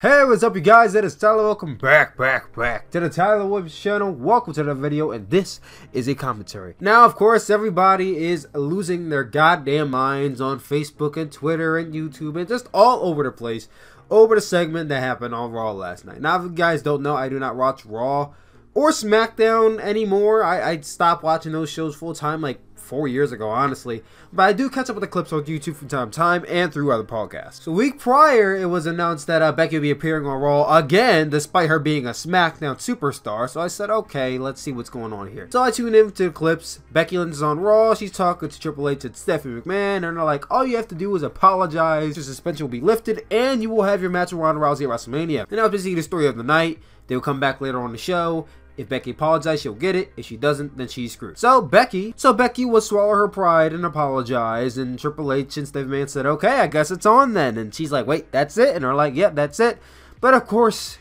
Hey, what's up you guys, it is Tyler. Welcome back to the Tyler Williams channel. Welcome to the video, and this is a commentary. Now, of course, everybody is losing their goddamn minds on Facebook and Twitter and YouTube and just all over the place over the segment that happened on Raw last night. Now, if you guys don't know, I do not watch Raw or SmackDown anymore. I stopped watching those shows full time like 4 years ago, honestly, but I do catch up with the clips on YouTube from time to time and through other podcasts. So a week prior, it was announced that Becky would be appearing on Raw again, despite her being a SmackDown superstar. So I said, okay, let's see what's going on here. So I tuned into the clips. Becky Lynch is on Raw. She's talking to Triple H and Stephanie McMahon, and they're like, all you have to do is apologize. Your suspension will be lifted, and you will have your match with Ronda Rousey at Wrestlemania. And that was basically the story of the night. They will come back later on the show. If Becky apologizes, she'll get it. If she doesn't, then she's screwed. So Becky will swallow her pride and apologize. And Triple H and Stephanie McMahon said, okay, I guess it's on then. And she's like, wait, that's it? And they're like, yep, that's it. But of course,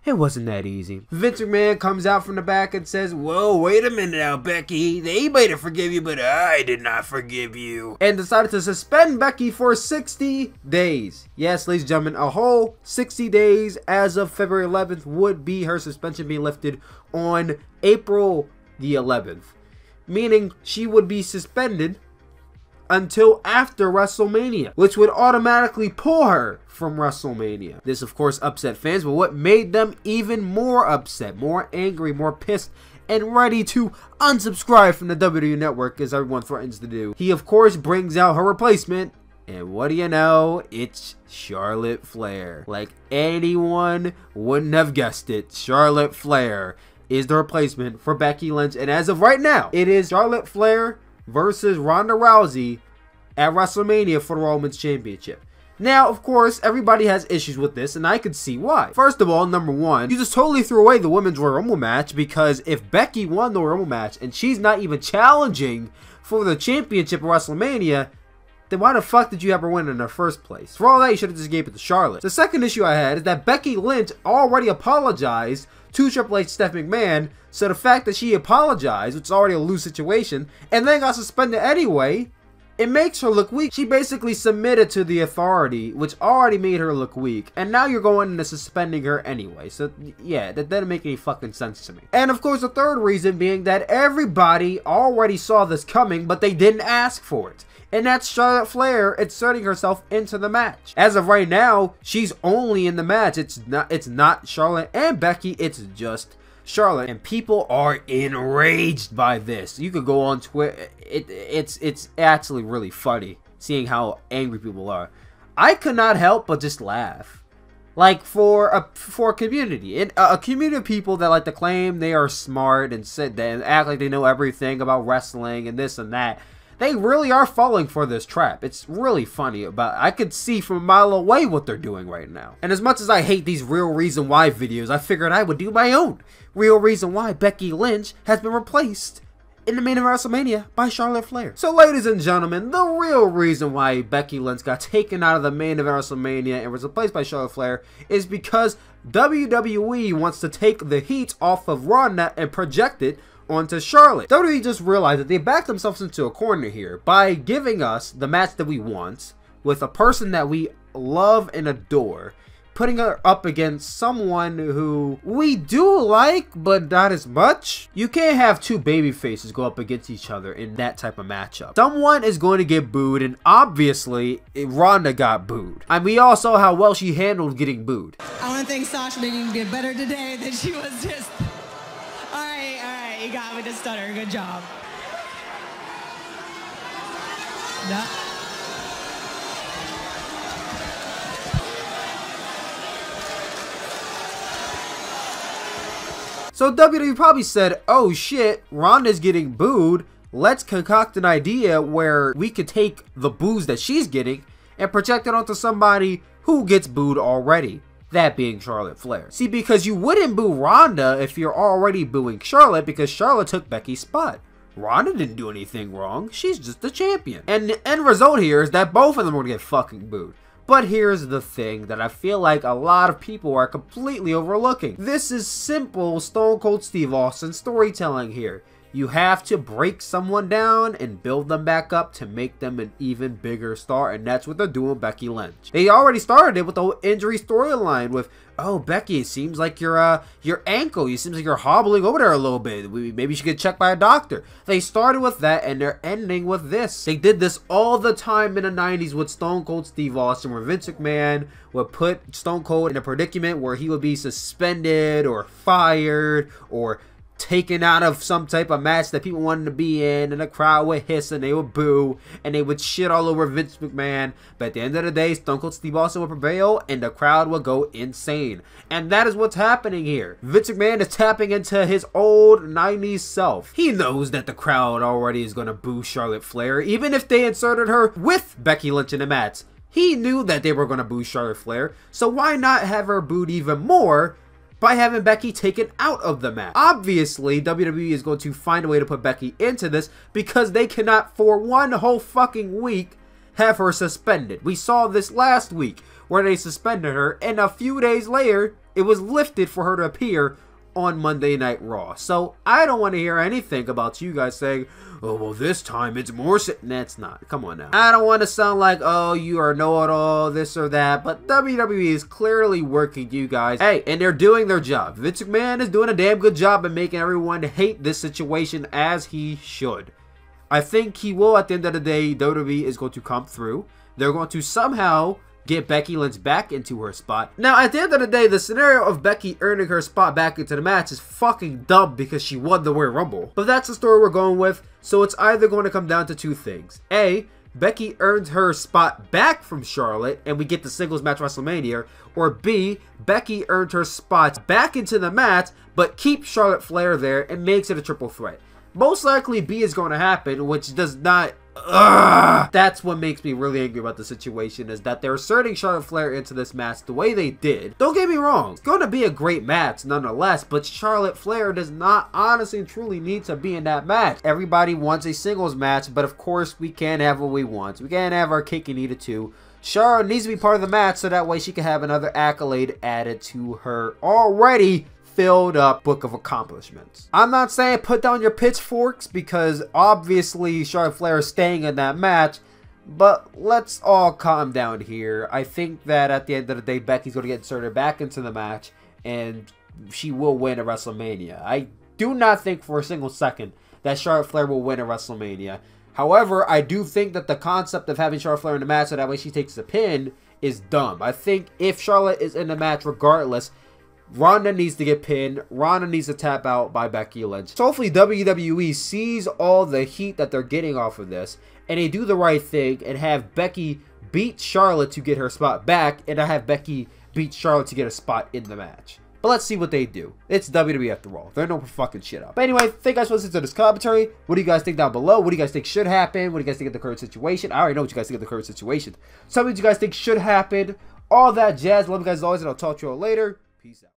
it wasn't that easy. Vince McMahon comes out from the back and says, whoa, wait a minute now, Becky. They might have forgiven you, but I did not forgive you. And decided to suspend Becky for 60 days. Yes, ladies and gentlemen, a whole 60 days as of February 11th would be her suspension being lifted on April the 11th. Meaning she would be suspended until after WrestleMania, which would automatically pull her from WrestleMania. This, of course, upset fans, but what made them even more upset, more angry, more pissed, and ready to unsubscribe from the WWE Network, as everyone threatens to do. He, of course, brings out her replacement, and what do you know? It's Charlotte Flair. Like anyone wouldn't have guessed it, Charlotte Flair is the replacement for Becky Lynch, and as of right now, it is Charlotte Flair versus Ronda Rousey at WrestleMania for the Raw Women's Championship. Now, of course, everybody has issues with this, and I could see why. First of all, number one, you just totally threw away the Women's Royal Rumble match, because if Becky won the Royal Rumble match and she's not even challenging for the championship at WrestleMania, then why the fuck did you have her win in the first place? For all that, you should have just gave it to Charlotte. The second issue I had is that Becky Lynch already apologized to Triple H, Stephanie McMahon, so the fact that she apologized, which is already a lose situation, and then got suspended anyway, it makes her look weak. She basically submitted to the authority, which already made her look weak, and now you're going into suspending her anyway. So yeah, that doesn't make any fucking sense to me. And of course, the third reason being that everybody already saw this coming, but they didn't ask for it. And that's Charlotte Flair inserting herself into the match. As of right now, she's only in the match. It's not Charlotte and Becky, it's just Charlotte. And people are enraged by this. You could go on Twitter. It's actually really funny seeing how angry people are. I could not help but just laugh. Like for a community, a community of people that like to claim they are smart and act like they know everything about wrestling and this and that. They really are falling for this trap. It's really funny. I could see from a mile away what they're doing right now. And as much as I hate these Real Reason Why videos, I figured I would do my own Real Reason Why Becky Lynch has been replaced in the main event of WrestleMania by Charlotte Flair. So ladies and gentlemen, the real reason why Becky Lynch got taken out of the main event of WrestleMania and was replaced by Charlotte Flair is because WWE wants to take the heat off of Ronda and project it onto Charlotte. WWE just realized that they backed themselves into a corner here by giving us the match that we want with a person that we love and adore, putting her up against someone who we do like, but not as much. You can't have two baby faces go up against each other in that type of matchup. Someone is going to get booed, and obviously, Ronda got booed. And we all saw how well she handled getting booed. I want to thank Sasha making it better today than she was just... All right, you got me to stutter. Good job. No. So WWE probably said, oh shit, Ronda's getting booed. Let's concoct an idea where we could take the boos that she's getting and project it onto somebody who gets booed already. That being Charlotte Flair. See, because you wouldn't boo Ronda if you're already booing Charlotte, because Charlotte took Becky's spot. Ronda didn't do anything wrong. She's just the champion. And the end result here is that both of them are going to get fucking booed. But here's the thing that I feel like a lot of people are completely overlooking. This is simple Stone Cold Steve Austin storytelling here. You have to break someone down and build them back up to make them an even bigger star, and that's what they're doing with Becky Lynch. They already started it with the whole injury storyline with, oh, Becky, it seems like your ankle, it seems like you're hobbling over there a little bit. Maybe you should get checked by a doctor. They started with that, and they're ending with this. They did this all the time in the 90s with Stone Cold Steve Austin, where Vince McMahon would put Stone Cold in a predicament where he would be suspended or fired or taken out of some type of match that people wanted to be in, and the crowd would hiss and they would boo and they would shit all over Vince McMahon. But at the end of the day, Stone Cold Steve Austin would prevail and the crowd would go insane. And that is what's happening here. Vince McMahon is tapping into his old 90s self. He knows that the crowd already is going to boo Charlotte Flair, even if they inserted her with Becky Lynch in the match. He knew that they were going to boo Charlotte Flair, so why not have her booed even more by having Becky taken out of the match? Obviously, WWE is going to find a way to put Becky into this because they cannot for one whole fucking week have her suspended. We saw this last week where they suspended her, and a few days later, it was lifted for her to appear on Monday Night Raw. So I don't want to hear anything about you guys saying, oh, well, this time it's more. That's not. Come on now. I don't want to sound like, oh, you are know-it-all, this or that, but WWE is clearly working you guys. Hey, and they're doing their job. Vince McMahon is doing a damn good job of making everyone hate this situation, as he should. I think he will. At the end of the day, WWE is going to come through. They're going to somehow get Becky Lynch back into her spot. Now, at the end of the day, the scenario of Becky earning her spot back into the match is fucking dumb because she won the Royal Rumble. But that's the story we're going with, so it's either going to come down to two things. A, Becky earns her spot back from Charlotte and we get the singles match WrestleMania, or B, Becky earned her spot back into the match but keeps Charlotte Flair there and makes it a triple threat. Most likely B is going to happen, which does not... That's what makes me really angry about the situation, is that they're inserting Charlotte Flair into this match the way they did. Don't get me wrong, it's going to be a great match nonetheless, but Charlotte Flair does not honestly and truly need to be in that match. Everybody wants a singles match, but of course we can't have what we want. We can't have our cake and eat it too. Charlotte needs to be part of the match so that way she can have another accolade added to her already filled up book of accomplishments. I'm not saying put down your pitchforks because obviously Charlotte Flair is staying in that match, but let's all calm down here. I think that at the end of the day, Becky's going to get inserted back into the match and she will win at WrestleMania. I do not think for a single second that Charlotte Flair will win at WrestleMania. However, I do think that the concept of having Charlotte Flair in the match so that way she takes the pin is dumb. I think if Charlotte is in the match regardless, Ronda needs to get pinned. Ronda needs to tap out by Becky Lynch. So hopefully WWE sees all the heat that they're getting off of this and they do the right thing and have Becky beat Charlotte to get her spot back, and I have Becky beat Charlotte to get a spot in the match. But let's see what they do. It's WWE after all. They're no fucking shit up. But anyway, thank you guys for listening to this commentary. What do you guys think down below? What do you guys think should happen? What do you guys think of the current situation? I already know what you guys think of the current situation. Tell me what you guys think should happen. All that jazz. Love you guys as always, and I'll talk to you all later. Peace out.